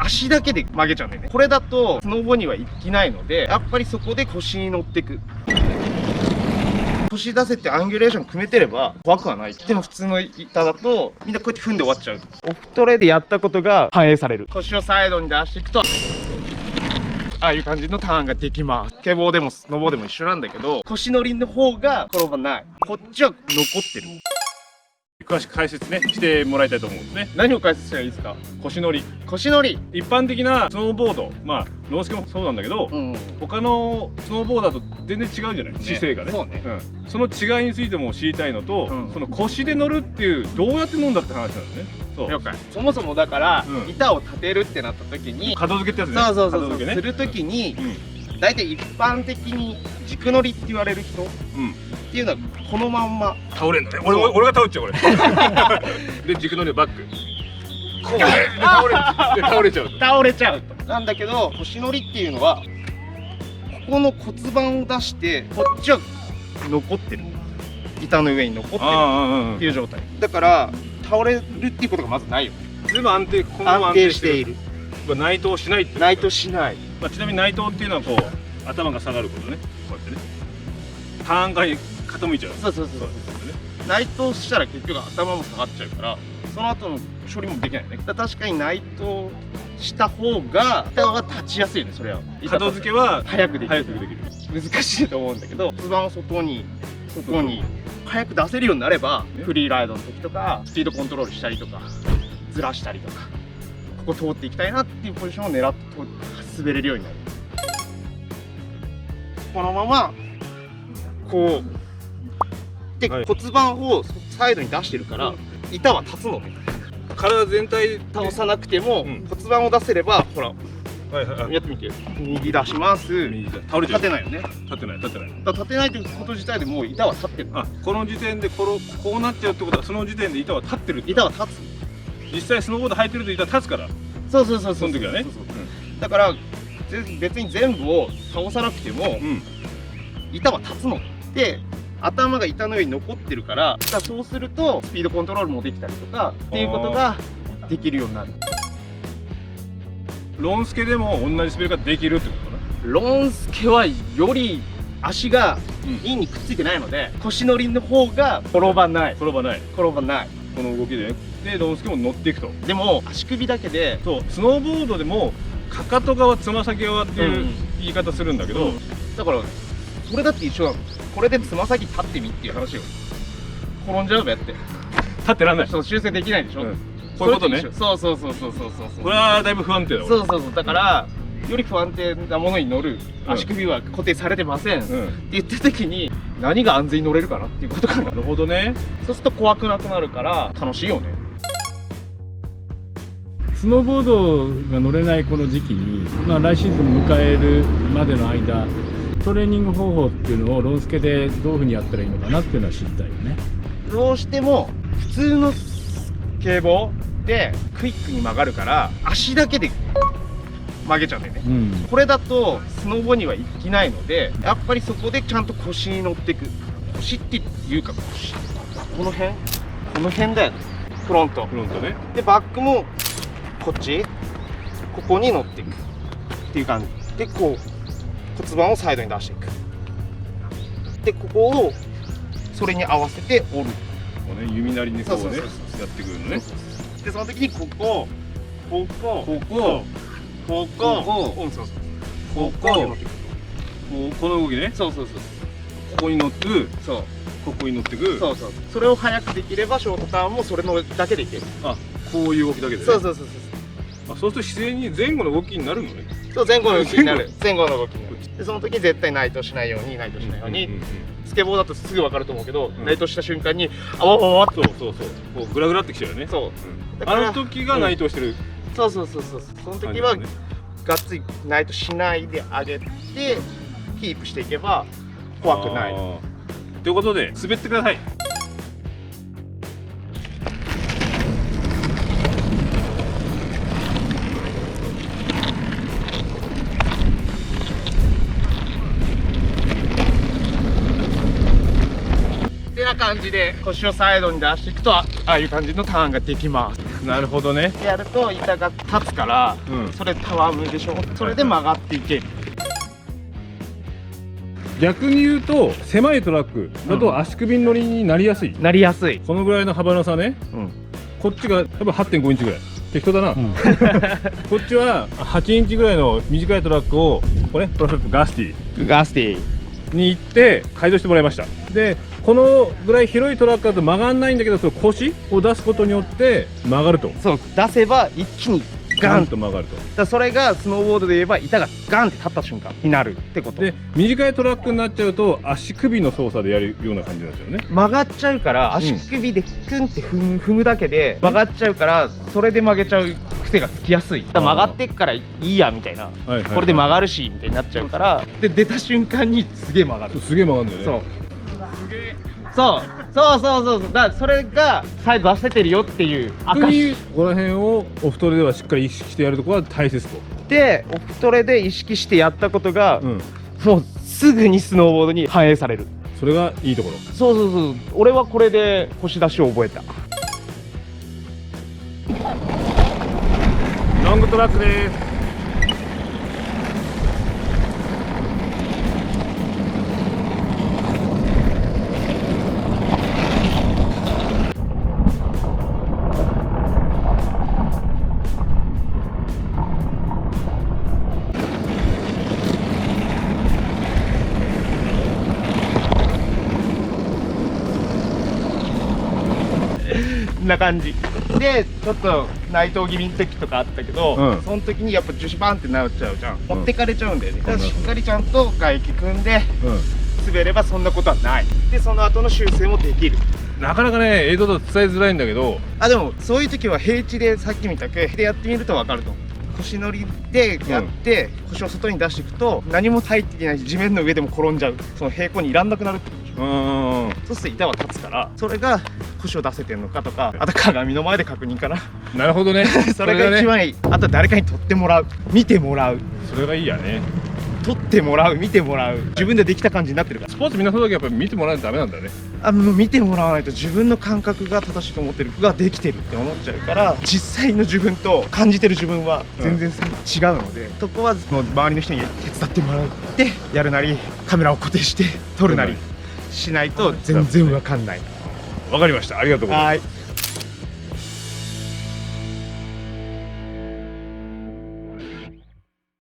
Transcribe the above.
足だけで曲げちゃうんだよね。これだとスノボには行きないので、やっぱりそこで腰に乗っていく。腰出せてアンギュレーション組めてれば怖くはない。でも普通の板だとみんなこうやって踏んで終わっちゃう。オフトレでやったことが反映される。腰をサイドに出していくと、ああいう感じのターンができます。スケボーでもスノボーでも一緒なんだけど、腰乗りの方が転ばない。こっちは残ってる。詳しく解説ねしてもらいたいと思うんですね。何を解説したらいいですか？腰乗り。腰乗り。一般的なスノーボード、まあノースケもそうなんだけど、他のスノーボーダーと全然違うじゃない、姿勢がね。そうね。その違いについても知りたいのと、その腰で乗るっていうどうやって乗るんだって話なんですね。そう。了解。そもそもだから、板を立てるってなった時に、角付けってやつね。そう角付けね。する時に、大体一般的に軸乗りって言われる人っていうのはこのまんま倒れんのね。俺が倒っちゃうこれ。で軸乗りのバック。こうね。倒れちゃう。倒れちゃうと。なんだけど腰乗りっていうのはここの骨盤を出してこっちは残ってる。板の上に残ってるっていう状態。だから倒れるっていうことがまずないよ。全部安定している。内倒しないって。内倒しない。ちなみに内倒っていうのはこう頭が下がることね。こうやってね。ターン側に傾いちゃう。そう。内倒したら結局頭も下がっちゃうから、その後の処理もできないね。確かに内倒した方が板は立ちやすいよね。それは角付けは早くできる。難しいと思うんだけど、骨盤を外に早く出せるようになれば、フリーライドの時とかスピードコントロールしたりとかずらしたりとか、ここ通っていきたいなっていうポジションを狙って滑れるようになる。このままこうで、骨盤をサイドに出してるから板は立つのね。体全体倒さなくても骨盤を出せれば、ほらやってみて。右出します。倒れちゃう。立てないよね。立てない。立てないということ自体でもう板は立ってる。この時点でこうなっちゃうってことは、その時点で板は立ってる。板は立つ。実際スノーボード履いてると板立つから。そうその時はね。だから別に全部を倒さなくても板は立つので、頭が板の上に残ってるから、そうするとスピードコントロールもできたりとかっていうことができるようになる。ロンスケでも同じ滑り方できるってことかな。ロンスケはより足がインにくっついてないので、腰乗りの方が転ばない。この動きでね。でロンスケも乗っていくと。でも足首だけで、そうスノーボードでもかかと側つま先側っていう言い方するんだけど、だからそれだって一緒なの。これでつま先立ってみっていう話よ。転んじゃうべって。立ってらんない。そう修正できないでしょ。こういうことね。そう。これはだいぶ不安定だ。そうだからより不安定なものに乗る。足首は固定されてませんって言った時に、何が安全に乗れるかなっていうことかな。なるほどね。そうすると怖くなくなるから楽しいよね。スノーボードが乗れないこの時期に、来シーズン迎えるまでの間、トレーニング方法っていうのをロンスケでどういうふうにやったらいいのかなっていうのは知りたいよね。どうしても普通のスケボーでクイックに曲がるから足だけで曲げちゃうんだよね。これだとスノボには行きないので、やっぱりそこでちゃんと腰に乗っていく。腰っていうか腰、この辺だよね。フロントね。でバックもこっち、ここに乗っていくっていう感じで、こう骨盤をサイドに出していく。でここをそれに合わせて折る。こうね、弓なりにこうねやってくるのね。でその時にこここの動きね。そうここに乗ってく。ここに乗ってく。それを早くできればショートターンもそれのだけでいける。こういう動きだけでね。そうそうすると自然に前後の動きになるのね。そう、前後の動きになる。前後の動きになる。でその時に絶対内倒しないようにスケボーだとすぐ分かると思うけど、内倒した瞬間にあわわわっとこうグラグラってきちゃうよね。あの時が内倒してる。そうその時はがっつり内倒しないであげてキープしていけば怖くない。ということで滑ってください。ってな感じで腰をサイドに出していくと、ああいう感じのターンができます。なるほどね。やると板が立つから、うんそれたわむでしょ。それで曲がっていける。逆に言うと狭いトラックだと足首乗りになりやすい、なりやすい。このぐらいの幅の差ね。うん。こっちが多分 8.5 インチぐらい適当だな、こっちは8インチぐらいの短いトラックをこれプロトタイプガスティガスティ。に行って改造してもらいました。でこのぐらい広いトラックだと曲がんないんだけど、その腰を出すことによって曲がると、そう、出せば一気にガンと。と曲がると。だからそれがスノーボードで言えば板がガンって立った瞬間になるってこと。で短いトラックになっちゃうと足首の操作でやるような感じなんですよね。曲がっちゃうから足首でクンって踏むだけで曲がっちゃうから、それで曲げちゃう癖がつきやすい。だから曲がってっからいいやみたいな、はいはいはいこれで曲がるしみたいになっちゃうから、で出た瞬間にすげえ曲がる。すげえ曲がるんだよね。そうだからそれがサイズ出せてるよっていう特にここら辺をオフトレではしっかり意識してやるところは大切と。でオフトレで意識してやったことが、うん、もうすぐにスノーボードに反映される。それがいいところ。そう俺はこれで腰出しを覚えた。ロングトラックです。こんな感じで、ちょっと内藤気味の時とかあったけど、うんその時にやっぱ樹脂バンってなっちゃうじゃん、ん持ってかれちゃうんだよね。だからしっかりちゃんと外気組んで滑ればそんなことはない。でその後の修正もできる。なかなかね映像だと伝えづらいんだけど、あ、でもそういう時は平地でさっきみたくでやってみると分かると思う。腰乗りでやって、腰を外に出していくと何も入っていないし地面の上でも転んじゃう。その平行にいらんなくなるってことでしょ。そうすると板は立つから、それが腰を出せてるのかとか、あと鏡の前で確認かな。なるほどね。それが一番いい。あとは誰かに撮ってもらう、見てもらう、それがいいやね。撮ってもらう、見てもらう、自分でできた感じになってるから。スポーツみんなそうだけどやっぱり見てもらわないとダメなんだよね。もう見てもらわないと自分の感覚が正しいと思ってるができてるって思っちゃうから、実際の自分と感じてる自分は全然違うので、そこはもう周りの人に手伝ってもらってやるなり、カメラを固定して撮るなりしないと全然わかんない。わかりました。ありがとうございます。はい。